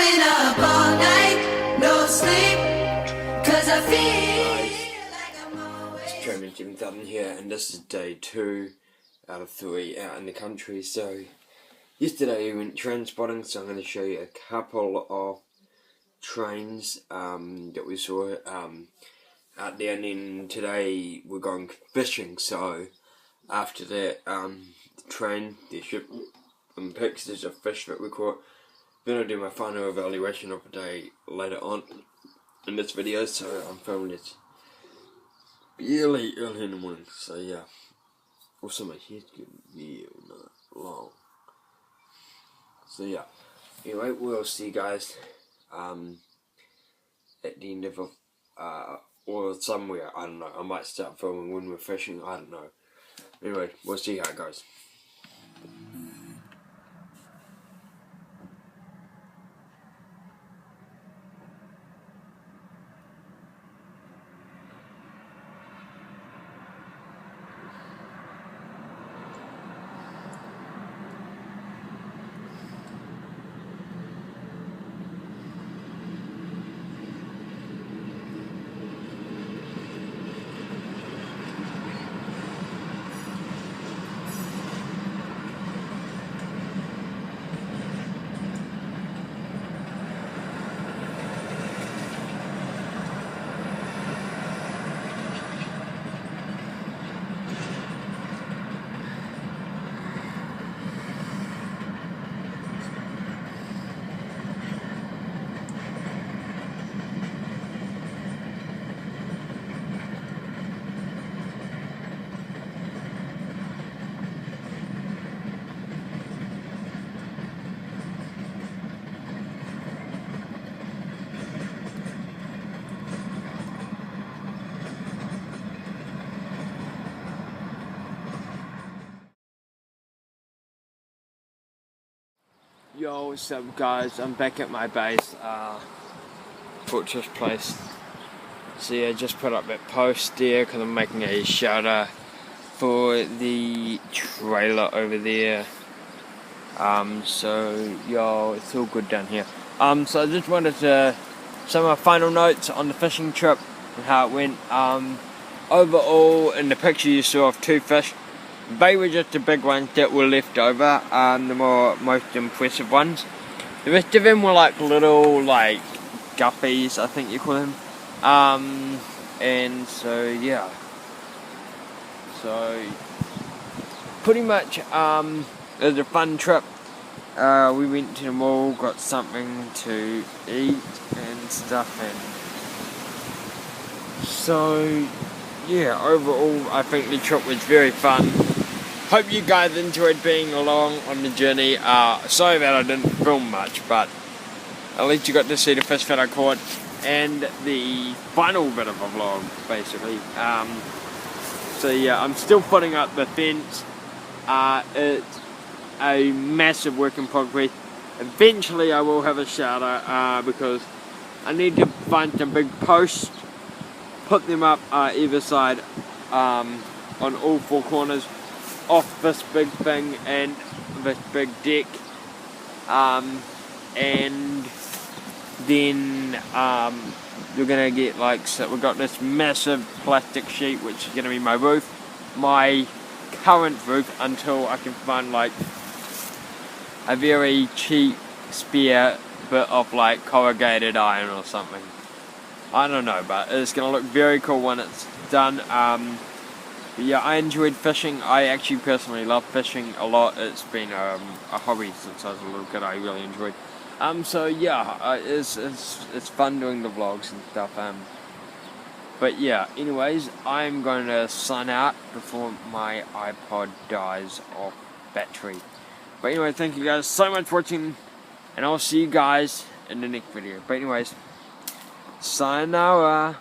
been up all night, no sleep, 'cause I feel like I'm always... It's Chairman Jim Dutton here, and this is day 2 out of 3 out in the country. So yesterday we went train spotting, so I'm going to show you a couple of trains that we saw out there, and then today we're going fishing. So after that, the train, the ship, and pictures of fish that we caught. Then I'll do my final evaluation of the day later on in this video, so I'm filming it early in the morning, so yeah. Also my hair's getting real long. So yeah, anyway, we'll see you guys at the end of or somewhere, I don't know. I might start filming when we're fishing, I don't know. Anyway, we'll see how it goes. Yo, what's up guys, I'm back at my base, Fortress Place. So yeah, just put up that post there because I'm making a shelter for the trailer over there. So yo, it's all good down here. So I just wanted to some of my final notes on the fishing trip and how it went. Overall, in the picture you saw of 2 fish, they were just the big ones that were left over, the most impressive ones. The rest of them were like little, like, guppies, I think you call them. And so, yeah. So, pretty much, it was a fun trip. We went to the mall, got something to eat and stuff, and so, yeah, overall, I think the trip was very fun. Hope you guys enjoyed being along on the journey. Sorry that I didn't film much, but at least you got to see the fish that I caught and the final bit of a vlog, basically. So yeah, I'm still putting up the fence. It's a massive work in progress. Eventually I will have a shelter because I need to find some big posts, put them up either side on all 4 corners off this big thing and this big deck, and then you're gonna get like, so we've got this massive plastic sheet which is gonna be my roof, my current roof, until I can find like a very cheap spare bit of like corrugated iron or something. I don't know, but it's gonna look very cool when it's done. But yeah, I enjoyed fishing. I actually personally love fishing a lot. It's been a hobby since I was a little kid. I really enjoyed. So yeah, it's fun doing the vlogs and stuff. But yeah, anyways, I'm going to sign out before my iPod dies off battery. But anyway, thank you guys so much for watching, and I'll see you guys in the next video. But anyways, sayonara.